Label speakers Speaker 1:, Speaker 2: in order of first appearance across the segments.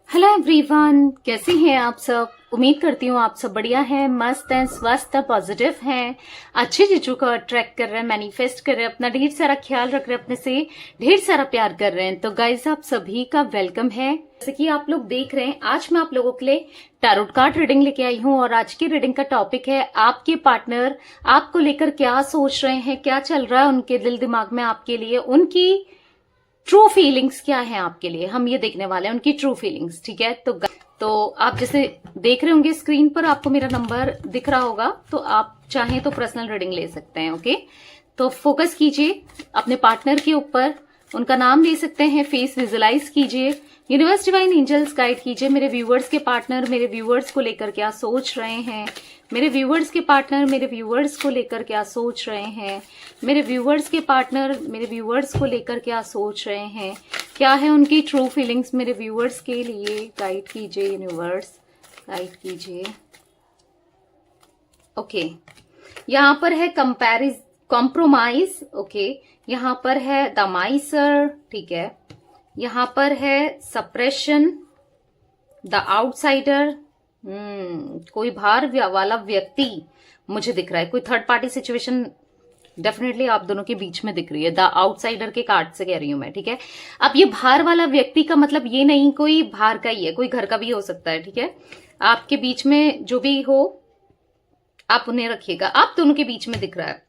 Speaker 1: Hello everyone, कैसे हैं आप सब। उम्मीद करती हूँ आप सब बढ़िया हैं, मस्त हैं, स्वस्थ हैं, पॉजिटिव हैं, अच्छी चीजों को अट्रैक्ट कर रहे हैं, मैनिफेस्ट कर रहे हैं, अपना ढेर सारा ख्याल रख रहे हैं, अपने से ढेर सारा प्यार कर रहे हैं। तो गाइज आप सभी का वेलकम है। जैसे कि आप लोग देख रहे हैं, आज मैं आप लोगों के लिए टैरोट कार्ड रीडिंग लेके आई हूँ और आज की रीडिंग का टॉपिक है आपके पार्टनर आपको लेकर क्या सोच रहे हैं, क्या चल रहा है उनके दिल दिमाग में आपके लिए, उनकी ट्रू फीलिंग्स क्या है आपके लिए, हम ये देखने वाले हैं उनकी ट्रू फीलिंग्स। ठीक है, तो आप जैसे देख रहे होंगे स्क्रीन पर आपको मेरा नंबर दिख रहा होगा, तो आप चाहें तो पर्सनल रीडिंग ले सकते हैं। ओके, तो फोकस कीजिए अपने पार्टनर के ऊपर, उनका नाम ले सकते हैं, फेस विजुलाइज कीजिए, यूनिवर्स डिवाइन एंजल्स गाइड कीजिए। मेरे व्यूवर्स के पार्टनर मेरे व्यूवर्स को लेकर क्या सोच रहे हैं, मेरे व्यूवर्स के पार्टनर मेरे व्यूवर्स को लेकर क्या सोच रहे हैं, मेरे व्यूवर्स के पार्टनर मेरे व्यूवर्स को लेकर क्या सोच रहे हैं, क्या है उनकी ट्रू फीलिंग्स मेरे व्यूवर्स के लिए। गाइड कीजिए यूनिवर्स, गाइड कीजिए। ओके, यहाँ पर है कॉम्प्रोमाइज। ओके, यहाँ पर है द माइसर। ठीक है, यहाँ पर है सप्रेशन, द आउटसाइडर। कोई बाहर वाला व्यक्ति मुझे दिख रहा है, कोई थर्ड पार्टी सिचुएशन डेफिनेटली आप दोनों के बीच में दिख रही है। द आउटसाइडर के कार्ड से कह रही हूं मैं। ठीक है, अब ये बाहर वाला व्यक्ति का मतलब ये नहीं कोई बाहर का ही है, कोई घर का भी हो सकता है। ठीक है, आपके बीच में जो भी हो आप उन्हें रखिएगा। आप दोनों के बीच में दिख रहा है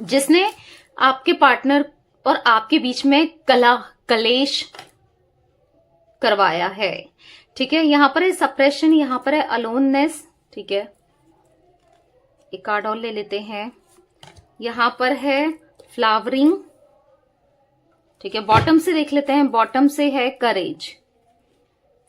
Speaker 1: जिसने आपके पार्टनर और आपके बीच में कलेश करवाया है। ठीक है, यहां पर है सप्रेशन, यहां पर है अलोननेस। ठीक है, एक कार्ड और ले लेते हैं। यहां पर है फ्लावरिंग। ठीक है, बॉटम से देख लेते हैं, बॉटम से है करेज।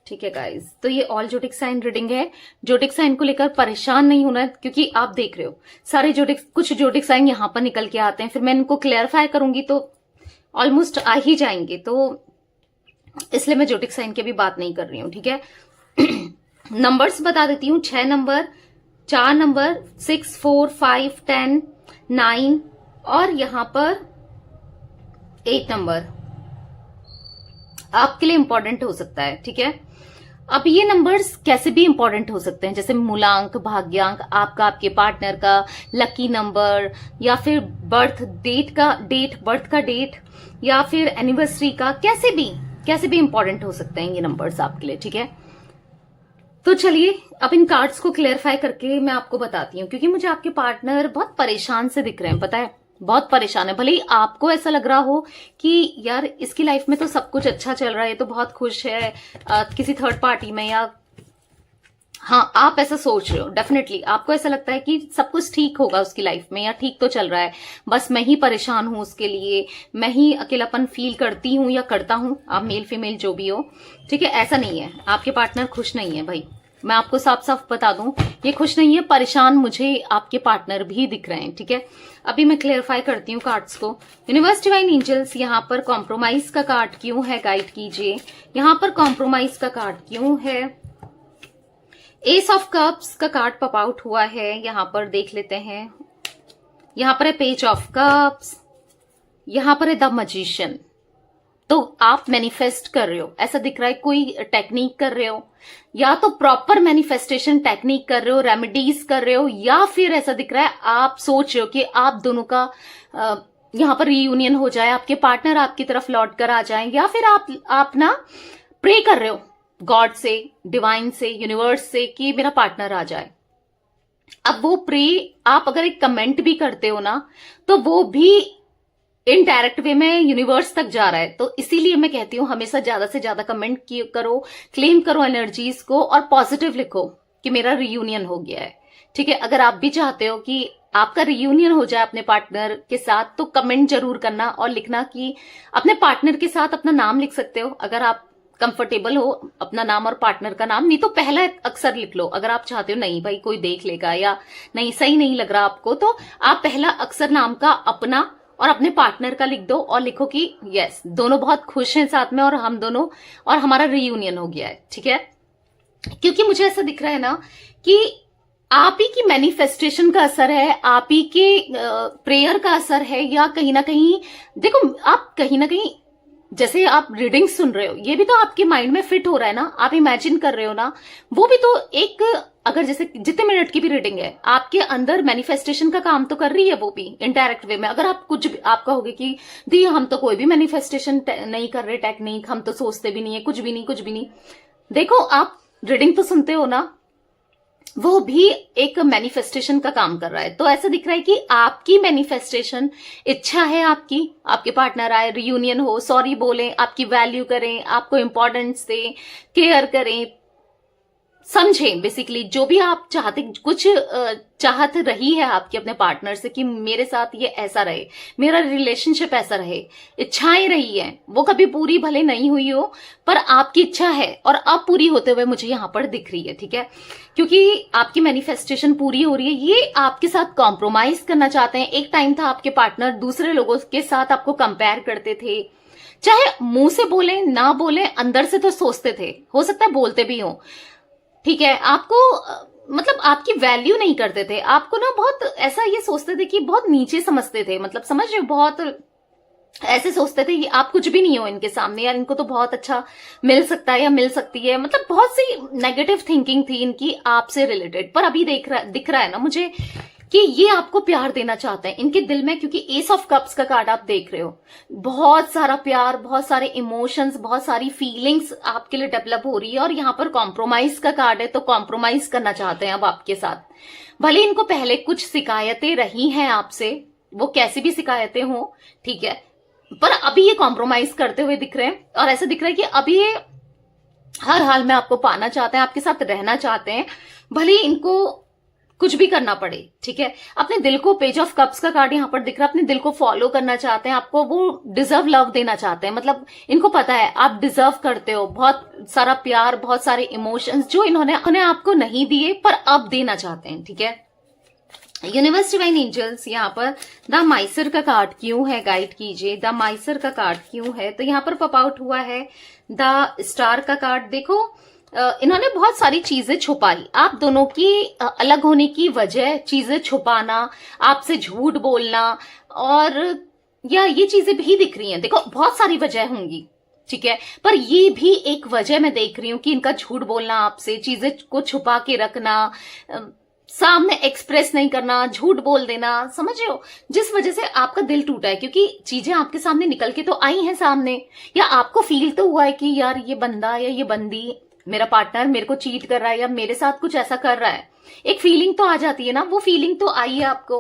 Speaker 1: ठीक है गाइज, तो ये ऑल जोडिक साइन रीडिंग है। जोडिक साइन को लेकर परेशान नहीं होना, क्योंकि आप देख रहे हो सारे कुछ जोडिक साइन यहां पर निकल के आते हैं, फिर मैं इनको क्लेरिफाई करूंगी तो ऑलमोस्ट आ ही जाएंगे, तो इसलिए मैं जोडिक साइन की भी बात नहीं कर रही हूं। ठीक है, नंबर्स बता देती हूं। 6 नंबर, 4 नंबर, 6, 4, 5, 10, 9 और यहां पर 8 नंबर आपके लिए इंपॉर्टेंट हो सकता है। ठीक है, अब ये नंबर्स कैसे भी इंपॉर्टेंट हो सकते हैं, जैसे मूलांक, भाग्यांक, आपका, आपके पार्टनर का लकी नंबर, या फिर बर्थ का डेट, या फिर एनिवर्सरी का, कैसे भी इंपॉर्टेंट हो सकते हैं ये नंबर्स आपके लिए। ठीक है, तो चलिए अब इन कार्ड्स को क्लेरिफाई करके मैं आपको बताती हूँ, क्योंकि मुझे आपके पार्टनर बहुत परेशान से दिख रहे हैं। पता है, बहुत परेशान है। भले ही आपको ऐसा लग रहा हो कि यार इसकी लाइफ में तो सब कुछ अच्छा चल रहा है, तो बहुत खुश है किसी थर्ड पार्टी में, या हाँ आप ऐसा सोच रहे हो, डेफिनेटली आपको ऐसा लगता है कि सब कुछ ठीक होगा उसकी लाइफ में, या ठीक तो चल रहा है, बस मैं ही परेशान हूं उसके लिए, मैं ही अकेलापन फील करती हूं या करता हूं, आप मेल फीमेल जो भी हो। ठीक है, ऐसा नहीं है, आपके पार्टनर खुश नहीं है भाई, मैं आपको साफ साफ बता दूं, ये खुश नहीं है, परेशान मुझे आपके पार्टनर भी दिख रहे हैं। ठीक है, अभी मैं क्लेरिफाई करती हूँ कार्ड्स को। यूनिवर्स डिवाइन एंजल्स, यहाँ पर कॉम्प्रोमाइज का कार्ड क्यों है, गाइड कीजिए। यहाँ पर कॉम्प्रोमाइज का कार्ड क्यों है। एस ऑफ कप्स का कार्ड पॉप आउट हुआ है, यहां पर देख लेते हैं। यहां पर है पेज ऑफ कप्स, यहां पर है द मैजिशियन। तो आप मैनिफेस्ट कर रहे हो, ऐसा दिख रहा है, कोई टेक्निक कर रहे हो, या तो प्रॉपर मैनिफेस्टेशन टेक्निक कर रहे हो, रेमेडीज कर रहे हो, या फिर ऐसा दिख रहा है आप सोच रहे हो कि आप दोनों का यहां पर रीयूनियन हो जाए, आपके पार्टनर आपकी तरफ लौट कर आ जाए, या फिर आप ना प्रे कर रहे हो गॉड से, डिवाइन से, यूनिवर्स से कि मेरा पार्टनर आ जाए। अब वो प्रे आप अगर एक कमेंट भी करते हो ना, तो वो भी इनडायरेक्ट वे में यूनिवर्स तक जा रहा है। तो इसीलिए मैं कहती हूं हमेशा ज्यादा से ज्यादा कमेंट करो, क्लेम करो एनर्जीज को, और पॉजिटिव लिखो कि मेरा रियूनियन हो गया है। ठीक है, अगर आप भी चाहते हो कि आपका रियूनियन हो जाए अपने पार्टनर के साथ, तो कमेंट जरूर करना और लिखना कि अपने पार्टनर के साथ अपना नाम लिख सकते हो, अगर आप कंफर्टेबल हो, अपना नाम और पार्टनर का नाम, नहीं तो पहला अक्षर लिख लो। अगर आप चाहते हो नहीं भाई कोई देख लेगा या नहीं सही नहीं लग रहा आपको, तो आप पहला अक्षर नाम का अपना और अपने पार्टनर का लिख दो, और लिखो कि यस दोनों बहुत खुश हैं साथ में, और हम दोनों, और हमारा रियूनियन हो गया है। ठीक है, क्योंकि मुझे ऐसा दिख रहा है ना कि आप ही की मैनिफेस्टेशन का असर है, आप ही के प्रेयर का असर है, या कहीं ना कहीं देखो आप कहीं ना कहीं जैसे आप रीडिंग सुन रहे हो, ये भी तो आपके माइंड में फिट हो रहा है ना, आप इमेजिन कर रहे हो ना, वो भी तो एक, अगर जैसे जितने मिनट की भी रीडिंग है आपके अंदर मैनिफेस्टेशन का काम तो कर रही है, वो भी इनडायरेक्ट वे में। अगर आप कुछ भी आप कहोगे कि दी हम तो कोई भी मैनिफेस्टेशन नहीं कर रहे टेक्निक, हम तो सोचते भी नहीं है, कुछ भी नहीं कुछ भी नहीं, देखो आप रीडिंग तो सुनते हो ना, वो भी एक मैनिफेस्टेशन का काम कर रहा है। तो ऐसा दिख रहा है कि आपकी मैनिफेस्टेशन इच्छा है, आपकी आपके पार्टनर आए, रियूनियन हो, सॉरी बोलें, आपकी वैल्यू करें, आपको इंपॉर्टेंस दें, केयर करें, समझें, बेसिकली जो भी आप चाहते, कुछ चाहत रही है आपकी अपने पार्टनर से कि मेरे साथ ये ऐसा रहे, मेरा रिलेशनशिप ऐसा रहे, इच्छाएं रही है, वो कभी पूरी भले नहीं हुई हो पर आपकी इच्छा है और अब पूरी होते हुए मुझे यहां पर दिख रही है, ठीक है, क्योंकि आपकी मैनिफेस्टेशन पूरी हो रही है। ये आपके साथ कॉम्प्रोमाइज करना चाहते हैं। एक टाइम था आपके पार्टनर दूसरे लोगों के साथ आपको कंपेयर करते थे, चाहे मुंह से बोले ना बोले, अंदर से तो सोचते थे, हो सकता है बोलते भी हो, ठीक है, आपको मतलब आपकी वैल्यू नहीं करते थे, आपको ना बहुत ऐसा ये सोचते थे कि बहुत नीचे समझते थे, मतलब समझ रहे हो, बहुत ऐसे सोचते थे कि आप कुछ भी नहीं हो इनके सामने, यार इनको तो बहुत अच्छा मिल सकता है या मिल सकती है, मतलब बहुत सी नेगेटिव थिंकिंग थी इनकी आपसे रिलेटेड। पर अभी दिख रहा है ना मुझे कि ये आपको प्यार देना चाहते हैं इनके दिल में, क्योंकि एस ऑफ कप्स का कार्ड आप देख रहे हो, बहुत सारा प्यार, बहुत सारे इमोशंस, बहुत सारी फीलिंग्स आपके लिए डेवलप हो रही है। और यहाँ पर कॉम्प्रोमाइज का कार्ड है, तो कॉम्प्रोमाइज करना चाहते हैं अब आपके साथ। भले इनको पहले कुछ शिकायतें रही हैं आपसे, वो कैसी भी शिकायतें हो, ठीक है, पर अभी ये कॉम्प्रोमाइज करते हुए दिख रहे हैं और ऐसा दिख रहा है कि अभी ये हर हाल में आपको पाना चाहते हैं, आपके साथ रहना चाहते हैं, भले इनको कुछ भी करना पड़े, ठीक है। अपने दिल को, पेज ऑफ कप्स का कार्ड यहां पर दिख रहा है, अपने दिल को फॉलो करना चाहते हैं, आपको वो डिजर्व लव देना चाहते हैं, मतलब इनको पता है आप डिजर्व करते हो बहुत सारा प्यार, बहुत सारे इमोशंस जो इन्होंने आपको नहीं दिए पर अब देना चाहते हैं, ठीक है। यूनिवर्स डिवाइन एंजल्स यहाँ पर द माइसर का कार्ड क्यों है, गाइड कीजिए, द माइसर का कार्ड क्यों है। तो यहाँ पर पॉप आउट हुआ है द स्टार का कार्ड। देखो इन्होंने बहुत सारी चीजें छुपाई, आप दोनों की अलग होने की वजह, चीजें छुपाना, आपसे झूठ बोलना, और या ये चीजें भी दिख रही हैं, देखो बहुत सारी वजह होंगी, ठीक है, पर ये भी एक वजह मैं देख रही हूं कि इनका झूठ बोलना, आपसे चीजें को छुपा के रखना, सामने एक्सप्रेस नहीं करना, झूठ बोल देना, समझ रहे हो, जिस वजह से आपका दिल टूटा है, क्योंकि चीजें आपके सामने निकल के तो आई हैं सामने, या आपको फील तो हुआ है कि यार ये बंदा या ये बंदी, मेरा पार्टनर मेरे को चीट कर रहा है या मेरे साथ कुछ ऐसा कर रहा है, एक फीलिंग तो आ जाती है ना, वो फीलिंग तो आई है आपको,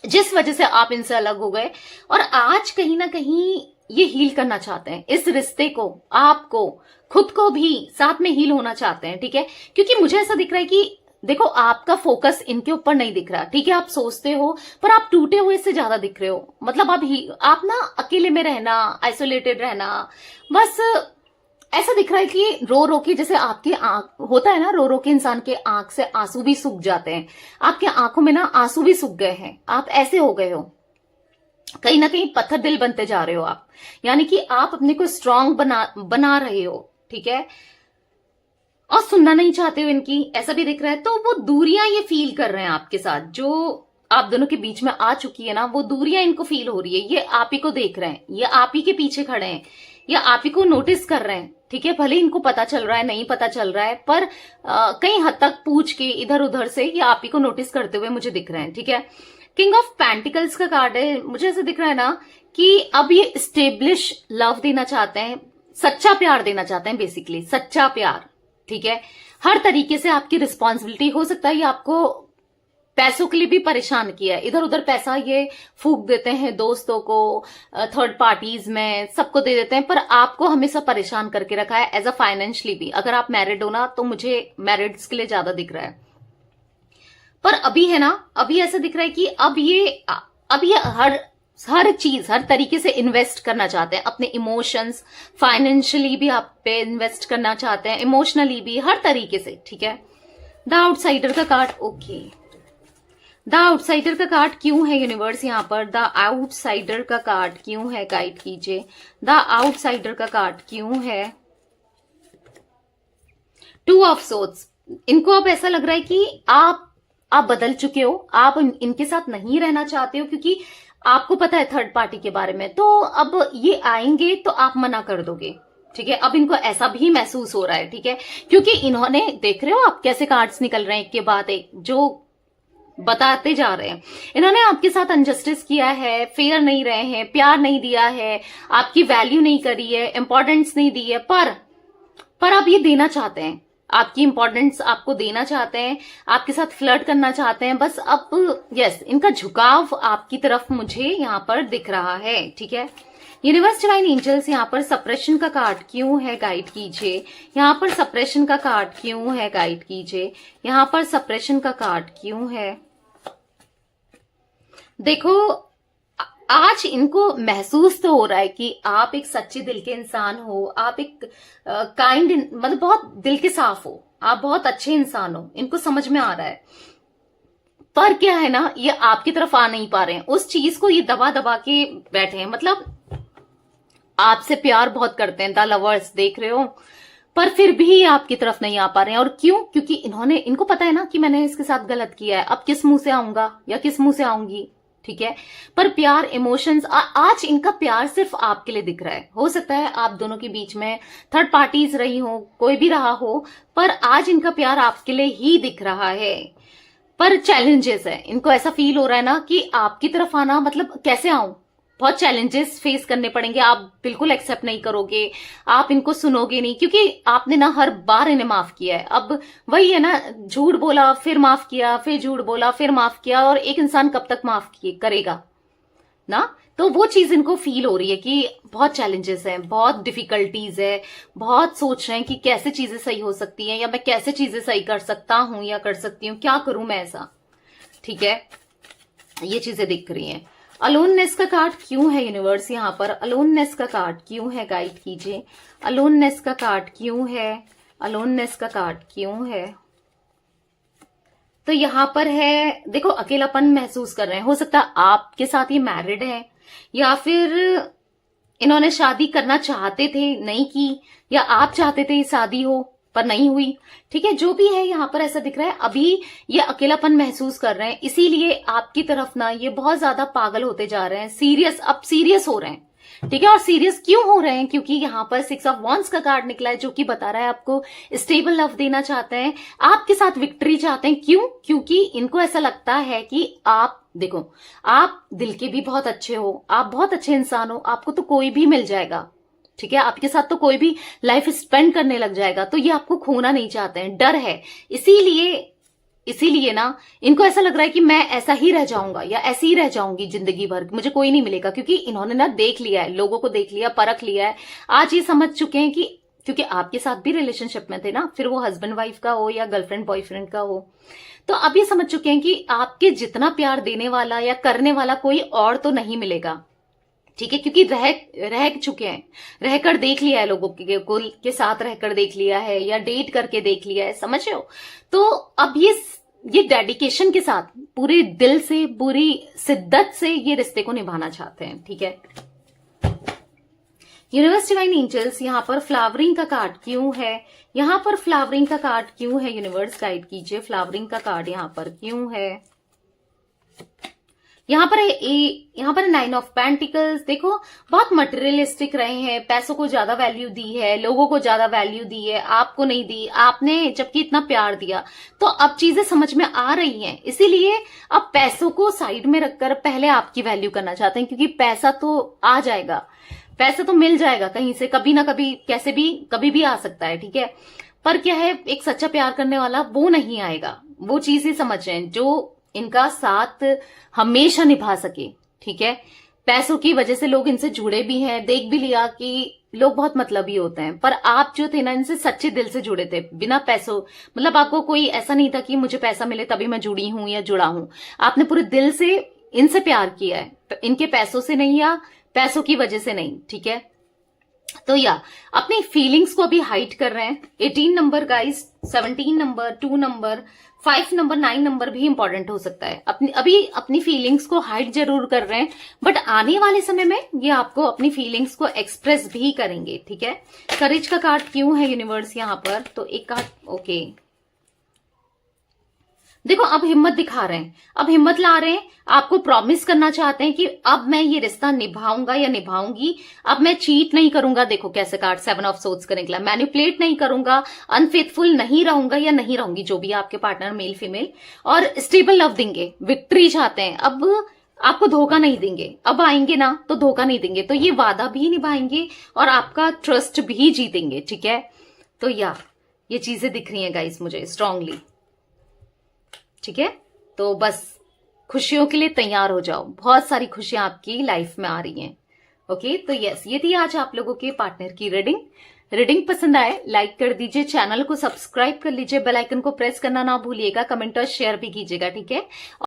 Speaker 1: जिस वजह से आप इनसे अलग हो गए। और आज कहीं ना कहीं ये हील करना चाहते हैं इस रिश्ते को, आपको, खुद को भी साथ में हील होना चाहते हैं, ठीक है, क्योंकि मुझे ऐसा दिख रहा है कि देखो आपका फोकस इनके ऊपर नहीं दिख रहा, ठीक है, आप सोचते हो पर आप टूटे हुए से ज्यादा दिख रहे हो, मतलब आप ना अकेले में रहना, आइसोलेटेड रहना, बस ऐसा दिख रहा है कि रो रो के, जैसे आपकी आंख होता है ना, रो रो के इंसान के आंख से आंसू भी सूख जाते हैं, आपके आंखों में ना आंसू भी सूख गए हैं, आप ऐसे हो गए हो, कहीं ना कहीं पत्थर दिल बनते जा रहे हो आप, यानी कि आप अपने को स्ट्रांग बना रहे हो, ठीक है, और सुनना नहीं चाहते हो इनकी, ऐसा भी दिख रहा है। तो वो दूरियां ये फील कर रहे हैं आपके साथ, जो आप दोनों के बीच में आ चुकी है ना, वो दूरियां इनको फील हो रही है, ये आप ही को देख रहे हैं, ये आप ही के पीछे खड़े हैं, या आप ही को नोटिस कर रहे हैं, ठीक है, भले इनको पता चल रहा है नहीं पता चल रहा है, पर कई हद तक पूछ के इधर उधर से ये आप ही को नोटिस करते हुए मुझे दिख रहे हैं, ठीक है। किंग ऑफ पेंटिकल्स का कार्ड है, मुझे ऐसा दिख रहा है ना कि अब ये स्टेब्लिश लव देना चाहते हैं, सच्चा प्यार देना चाहते हैं, बेसिकली सच्चा प्यार, ठीक है, हर तरीके से आपकी रिस्पॉन्सिबिलिटी, हो सकता है ये आपको पैसों के लिए भी परेशान किया है, इधर उधर पैसा ये फूक देते हैं दोस्तों को, थर्ड पार्टीज में सबको दे देते हैं, पर आपको हमेशा परेशान करके रखा है एज अ फाइनेंशियली भी। अगर आप मैरिड हो ना, तो मुझे मैरिड्स के लिए ज्यादा दिख रहा है, पर अभी है ना, अभी ऐसा दिख रहा है कि अब ये हर चीज, हर तरीके से इन्वेस्ट करना चाहते हैं, अपने इमोशंस, फाइनेंशियली भी आप पे इन्वेस्ट करना चाहते हैं, इमोशनली भी, हर तरीके से, ठीक है। द आउटसाइडर का कार्ड, ओके, द आउटसाइडर का कार्ड क्यों है यूनिवर्स यहाँ पर, द आउटसाइडर का कार्ड क्यों है, गाइड कीजिए, द आउटसाइडर का कार्ड क्यों है। टू ऑफ सोर्ड्स, इनको अब ऐसा लग रहा है कि आप बदल चुके हो, आप इनके साथ नहीं रहना चाहते हो, क्योंकि आपको पता है थर्ड पार्टी के बारे में, तो अब ये आएंगे तो आप मना कर दोगे, ठीक है। अब इनको ऐसा भी महसूस हो रहा है, ठीक है, क्योंकि इन्होंने, देख रहे हो आप कैसे कार्ड्स निकल रहे हैं एक के बाद एक, जो बताते जा रहे हैं। इन्होंने आपके साथ अनजस्टिस किया है, फेयर नहीं रहे हैं, प्यार नहीं दिया है, आपकी वैल्यू नहीं करी है, इंपॉर्टेंस नहीं दी है, पर आप ये देना चाहते हैं, आपकी इंपॉर्टेंस आपको देना चाहते हैं, आपके साथ फ्लर्ट करना चाहते हैं। बस अब यस, इनका झुकाव आपकी तरफ मुझे यहाँ पर दिख रहा है, ठीक है। यूनिवर्स डिवाइन एंजल्स यहाँ पर सप्रेशन का कार्ड क्यों है, गाइड कीजिए। यहाँ पर सप्रेशन का कार्ड क्यों है, गाइड कीजिए। यहाँ पर सप्रेशन का कार्ड क्यों है। देखो, आज इनको महसूस तो हो रहा है कि आप एक सच्चे दिल के इंसान हो, आप एक काइंड, मतलब बहुत दिल के साफ हो, आप बहुत अच्छे इंसान हो, इनको समझ में आ रहा है। पर क्या है ना, ये आपकी तरफ आ नहीं पा रहे हैं, उस चीज को ये दबा दबा के बैठे हैं। मतलब आपसे प्यार बहुत करते हैं, द लवर्स, देख रहे हो, पर फिर भी आपकी तरफ नहीं आ पा रहे हैं। और क्यों? क्योंकि इनको पता है ना कि मैंने इसके साथ गलत किया है, अब किस मुंह से आऊंगा या किस मुंह से आऊंगी, ठीक है। पर प्यार, इमोशंस, आज इनका प्यार सिर्फ आपके लिए दिख रहा है। हो सकता है आप दोनों के बीच में थर्ड पार्टीज रही हो, कोई भी रहा हो, पर आज इनका प्यार आपके लिए ही दिख रहा है। पर चैलेंजेस है, इनको ऐसा फील हो रहा है ना कि आपकी तरफ आना, मतलब कैसे आऊं, बहुत चैलेंजेस फेस करने पड़ेंगे, आप बिल्कुल एक्सेप्ट नहीं करोगे, आप इनको सुनोगे नहीं, क्योंकि आपने ना हर बार इन्हें माफ किया है। अब वही है ना, झूठ बोला फिर माफ किया, फिर झूठ बोला फिर माफ किया, और एक इंसान कब तक माफ करेगा ना। तो वो चीज इनको फील हो रही है कि बहुत चैलेंजेस हैं, बहुत डिफिकल्टीज है, बहुत सोच रहे हैं कि कैसे चीजें सही हो सकती हैं, या मैं कैसे चीजें सही कर सकता हूं या कर सकती हूँ, क्या करूं मैं ऐसा, ठीक है। ये चीजें दिख रही हैं। अलोननेस का कार्ड क्यों है यूनिवर्स यहाँ पर, अलोननेस का कार्ड क्यों है, गाइड कीजिए। अलोननेस का कार्ड क्यों है, अलोननेस का कार्ड क्यों है। तो यहाँ पर है, देखो, अकेलापन महसूस कर रहे हैं। हो सकता है आपके साथ ये मैरिड है, या फिर इन्होंने शादी करना चाहते थे, नहीं की, या आप चाहते थे शादी हो पर नहीं हुई, ठीक है। जो भी है, यहाँ पर ऐसा दिख रहा है अभी ये अकेलापन महसूस कर रहे हैं, इसीलिए आपकी तरफ ना ये बहुत ज्यादा पागल होते जा रहे हैं, सीरियस, अब सीरियस हो रहे हैं, ठीक है। और सीरियस क्यों हो रहे हैं? क्योंकि यहाँ पर 6 ऑफ वॉन्ड्स का कार्ड निकला है, जो कि बता रहा है आपको स्टेबल लव देना चाहते हैं, आपके साथ विक्ट्री चाहते हैं। क्यों? क्योंकि इनको ऐसा लगता है कि आप, देखो, आप दिल के भी बहुत अच्छे हो, आप बहुत अच्छे इंसान हो, आपको तो कोई भी मिल जाएगा, ठीक है, आपके साथ तो कोई भी लाइफ स्पेंड करने लग जाएगा, तो ये आपको खोना नहीं चाहते हैं, डर है। इसीलिए ना इनको ऐसा लग रहा है कि मैं ऐसा ही रह जाऊंगा या ऐसी ही रह जाऊंगी जिंदगी भर, मुझे कोई नहीं मिलेगा, क्योंकि इन्होंने ना देख लिया है, लोगों को देख लिया, परख लिया है। आज ये समझ चुके हैं कि, क्योंकि आपके साथ भी रिलेशनशिप में थे ना, फिर वो हस्बैंड वाइफ का हो या गर्लफ्रेंड बॉयफ्रेंड का हो, तो अब ये समझ चुके हैं कि आपके जितना प्यार देने वाला या करने वाला कोई और तो नहीं मिलेगा, ठीक है। क्योंकि रह चुके हैं, रहकर देख लिया है, लोगों के साथ रहकर देख लिया है, या डेट करके देख लिया है, समझ रहे हो। तो अब ये डेडिकेशन के साथ, पूरे दिल से, पूरी शिद्दत से ये रिश्ते को निभाना चाहते हैं, ठीक है। यूनिवर्स डिवाइन एंजल्स यहाँ पर फ्लावरिंग का कार्ड क्यों है, यहाँ पर फ्लावरिंग का कार्ड क्यों है, यूनिवर्स गाइड कीजिए। फ्लावरिंग का कार्ड यहाँ पर क्यों है। यहाँ पर 9 ऑफ पेंटिकल्स, देखो, बहुत मटेरियलिस्टिक रहे हैं, पैसों को ज्यादा वैल्यू दी है, लोगों को ज्यादा वैल्यू दी है, आपको नहीं दी, आपने जबकि इतना प्यार दिया। तो अब चीजें समझ में आ रही हैं, इसीलिए अब पैसों को साइड में रखकर पहले आपकी वैल्यू करना चाहते हैं, क्योंकि पैसा तो आ जाएगा, पैसा तो मिल जाएगा कहीं से, कभी ना कभी, कैसे भी, कभी भी आ सकता है, ठीक है। पर क्या है, एक सच्चा प्यार करने वाला वो नहीं आएगा, वो चीज ही समझ रहे हैं, जो इनका साथ हमेशा निभा सके, ठीक है। पैसों की वजह से लोग इनसे जुड़े भी हैं, देख भी लिया कि लोग बहुत मतलबी होते हैं, पर आप जो थे ना, इनसे सच्चे दिल से जुड़े थे, बिना पैसों, मतलब आपको कोई ऐसा नहीं था कि मुझे पैसा मिले तभी मैं जुड़ी हूं या जुड़ा हूं, आपने पूरे दिल से इनसे प्यार किया है, इनके पैसों से नहीं या पैसों की वजह से नहीं, ठीक है। तो या अपनी फीलिंग्स को अभी हाइड कर रहे हैं। 18 number guys, 17 number, 2 number, 5 number, 9 number भी इंपॉर्टेंट हो सकता है। अभी अपनी फीलिंग्स को हाइड जरूर कर रहे हैं, बट आने वाले समय में ये आपको अपनी फीलिंग्स को एक्सप्रेस भी करेंगे, ठीक है। करेज का कार्ड क्यों है यूनिवर्स यहाँ पर, तो एक कार्ड, ओके, देखो अब हिम्मत दिखा रहे हैं, अब हिम्मत ला रहे हैं, आपको प्रॉमिस करना चाहते हैं कि अब मैं ये रिश्ता निभाऊंगा या निभाऊंगी, अब मैं चीट नहीं करूंगा। देखो कैसे कार्ड 7 ऑफ सोर्ड्स का निकला, मैनिपुलेट नहीं करूंगा, अनफेथफुल नहीं रहूंगा या नहीं रहूंगी, जो भी आपके पार्टनर मेल फीमेल, और स्टेबल लव देंगे, विक्ट्री चाहते हैं, अब आपको धोखा नहीं देंगे, अब आएंगे ना तो धोखा नहीं देंगे, तो ये वादा भी निभाएंगे और आपका ट्रस्ट भी जीतेंगे, ठीक है। तो ये चीजें दिख रही हैं गाइस मुझे स्ट्रांगली, ठीक है। तो बस खुशियों के लिए तैयार हो जाओ, बहुत सारी खुशियां आपकी लाइफ में आ रही हैं। ओके, तो यस, ये थी आज आप लोगों के पार्टनर की रीडिंग पसंद आए लाइक कर दीजिए, चैनल को सब्सक्राइब कर लीजिए, बेल आइकन को प्रेस करना ना भूलिएगा, कमेंट और शेयर भी कीजिएगा, ठीक है।